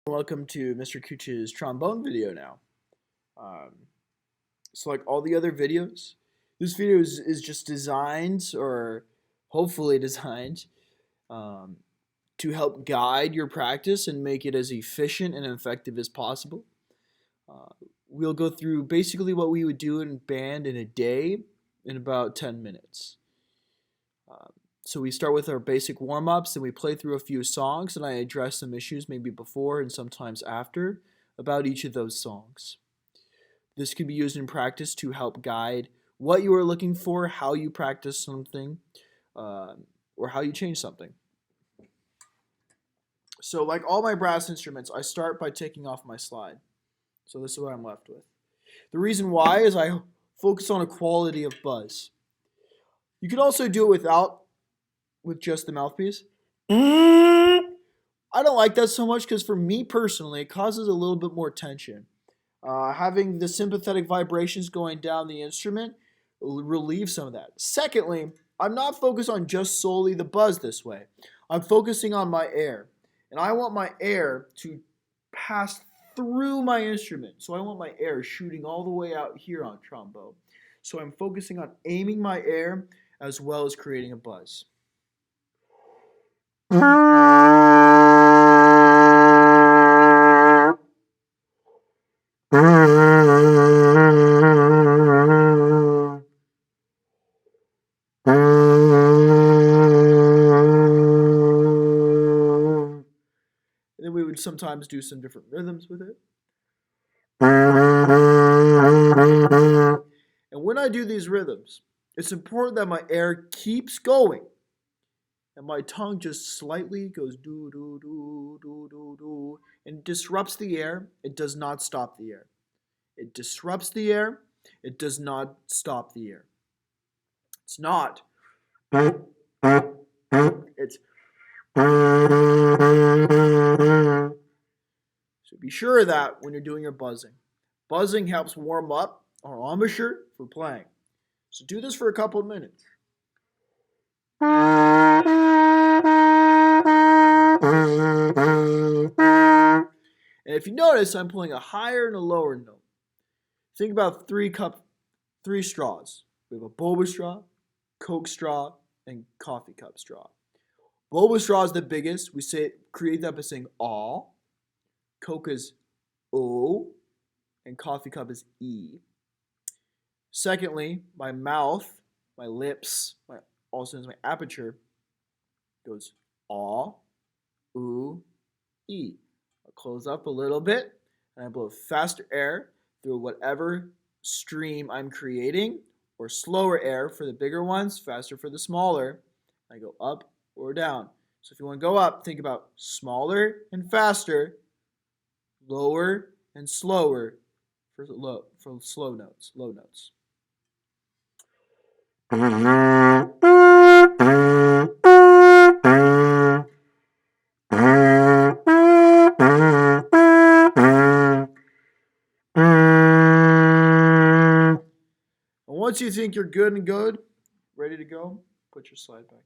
Welcome to Mr. Cooch's trombone video now. Um, so like all the other videos, this video is just designed, or hopefully designed, um, to help guide your practice and make it as efficient and effective as possible. Uh, we'll go through basically what we would do in band in a day in about 10 minutes. Um, so we start with our basic warm-ups, and we play through a few songs, and I address some issues maybe before and sometimes after about each of those songs. This can be used in practice to help guide what you are looking for, how you practice something, uh, or how you change something. So like all my brass instruments, I start by taking off my slide. So this is what I'm left with. The reason why is I focus on a quality of buzz. You can also do it with just the mouthpiece. I don't like that so much because for me personally, it causes a little bit more tension. Having the sympathetic vibrations going down the instrument will relieve some of that. Secondly, I'm not focused on just solely the buzz this way. I'm focusing on my air. And I want my air to pass through my instrument. So I want my air shooting all the way out here on trombone. So I'm focusing on aiming my air as well as creating a buzz. And then we would sometimes do some different rhythms with it. And when I do these rhythms, it's important that my air keeps going and my tongue just slightly goes do do do do do do and disrupts the air. It does not stop the air. It disrupts the air. It does not stop the air. It's not. It's. So be sure of that when you're doing your buzzing. Buzzing helps warm up our embouchure for playing. So do this for a couple of minutes. And if you notice, I'm playing a higher and a lower note. Think about three straws. We have a boba straw, Coke straw, and coffee cup straw. Boba straw is the biggest. We create that by saying aw. Coke is O, and coffee cup is E. Secondly, my mouth, my lips, also my aperture goes aw, oo, E. I'll close up a little bit, and I blow faster air through whatever stream I'm creating, or slower air for the bigger ones, faster for the smaller. I go up or down. So if you want to go up, think about smaller and faster, lower and slower for slow notes, low notes. And once you think you're good, ready to go, put your slide back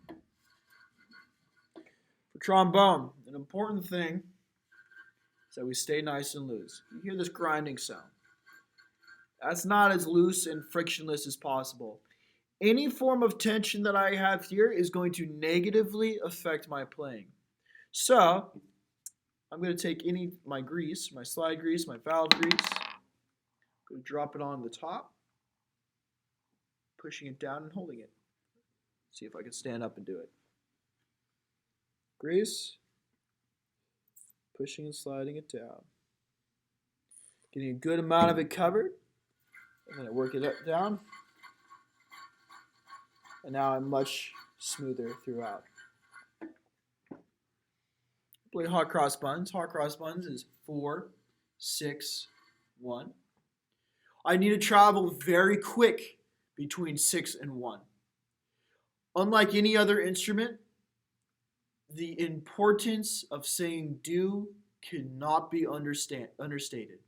in. For trombone, an important thing is that we stay nice and loose. You hear this grinding sound. That's not as loose and frictionless as possible. Any form of tension that I have here is going to negatively affect my playing. So, I'm going to take my grease, my slide grease, my valve grease, I'm going to drop it on the top, pushing it down and holding it. See if I can stand up and do it. Grease, pushing and sliding it down. Getting a good amount of it covered. I'm going to work it up down. And now I'm much smoother throughout. Play hot cross buns. Hot cross buns is 4, 6, 1. I need to travel very quick between 6 and 1. Unlike any other instrument, the importance of saying do cannot be understated.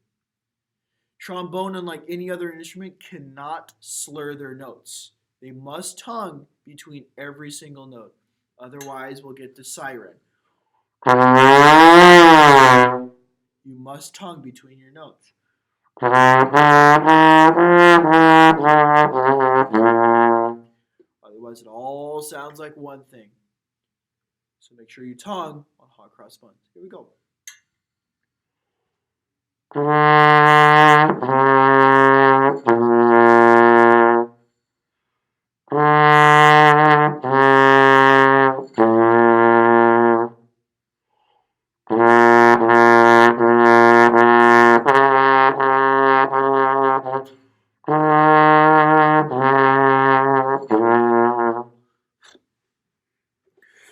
Trombone, unlike any other instrument, cannot slur their notes. They must tongue between every single note. Otherwise, we'll get the siren. You must tongue between your notes. Otherwise, it all sounds like one thing. So make sure you tongue on hot cross buns. Here we go.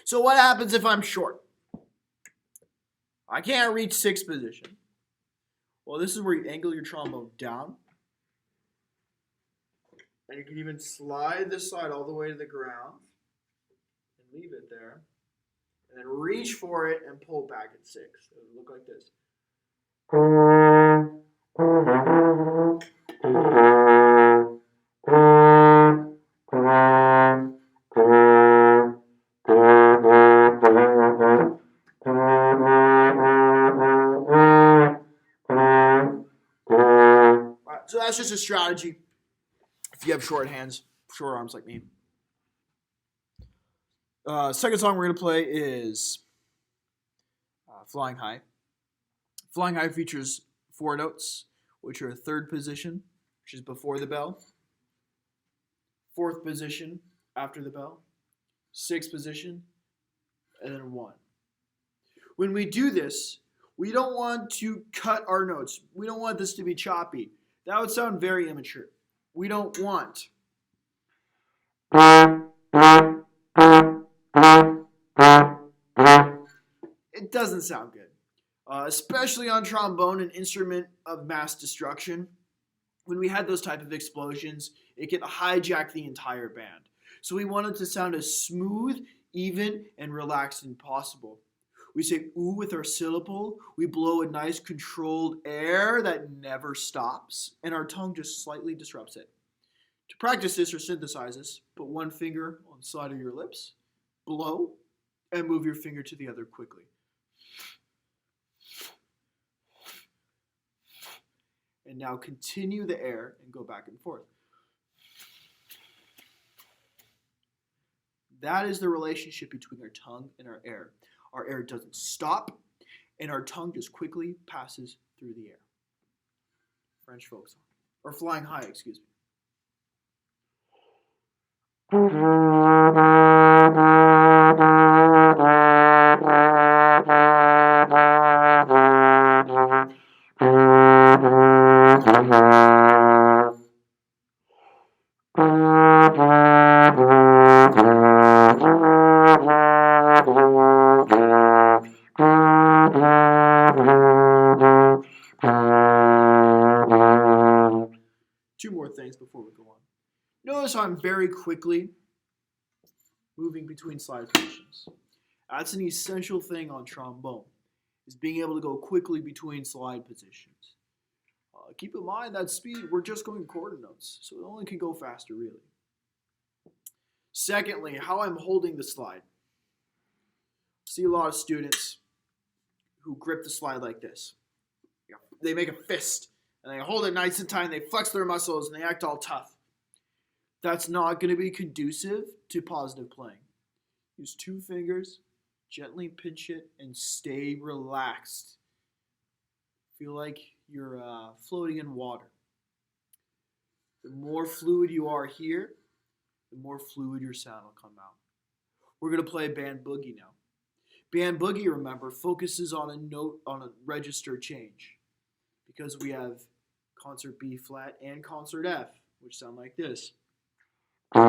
So what happens if I'm short? I can't reach sixth position. Well, this is where you angle your trombone down. And you can even slide this side all the way to the ground and leave it there. And then reach for it and pull back at six. It would look like this. So that's just a strategy if you have short hands, short arms like me. Second song we're going to play is Flying High. Flying High features 4 notes, which are third position, which is before the bell, fourth position after the bell, sixth position, and then 1. When we do this, we don't want to cut our notes. We don't want this to be choppy. That would sound very immature. We don't want. It doesn't sound good. Especially on trombone, an instrument of mass destruction. When we had those type of explosions, it could hijack the entire band. So we want it to sound as smooth, even, and relaxed as possible. We say ooh with our syllable. We blow a nice controlled air that never stops, and our tongue just slightly disrupts it. To practice this or synthesize this, put one finger on the side of your lips, blow, and move your finger to the other quickly. And now continue the air and go back and forth. That is the relationship between our tongue and our air. Our air doesn't stop, and our tongue just quickly passes through the air. French folk song. Or Flying High, excuse me. Two more things before we go on. Notice how I'm very quickly moving between slide positions. That's an essential thing on trombone, is being able to go quickly between slide positions. Keep in mind that speed, we're just going quarter notes, so it only can go faster, really. Secondly, how I'm holding the slide. See a lot of students who grip the slide like this. They make a fist, and they hold it nice and tight, and they flex their muscles, and they act all tough. That's not going to be conducive to positive playing. Use 2 fingers, gently pinch it, and stay relaxed. Feel like you're floating in water. The more fluid you are here, the more fluid your sound will come out. We're going to play band boogie now. Band boogie, remember, focuses on a note, on a register change. Because we have concert B flat and concert F, which sound like this. To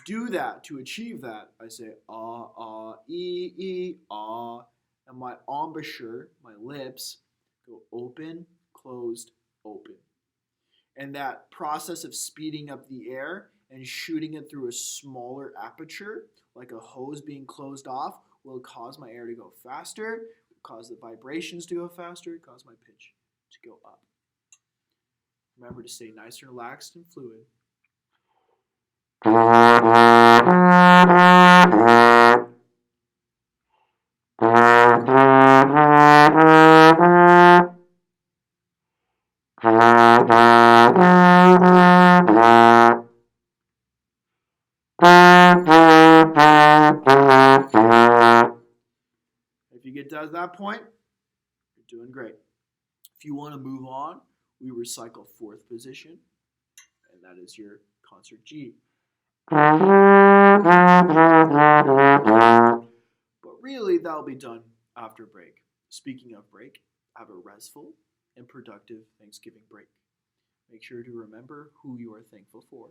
do that, to achieve that, I say ah, ah, e, ah, and my embouchure, my lips, go open, closed, open. And that process of speeding up the air and shooting it through a smaller aperture, like a hose being closed off, will cause my air to go faster, cause the vibrations to go faster, cause my pitch to go up. Remember to stay nice and relaxed and fluid. at that point, you're doing great. If you want to move on, we recycle fourth position, and that is your concert G. But really, that'll be done after break. Speaking of break, have a restful and productive Thanksgiving break. Make sure to remember who you are thankful for.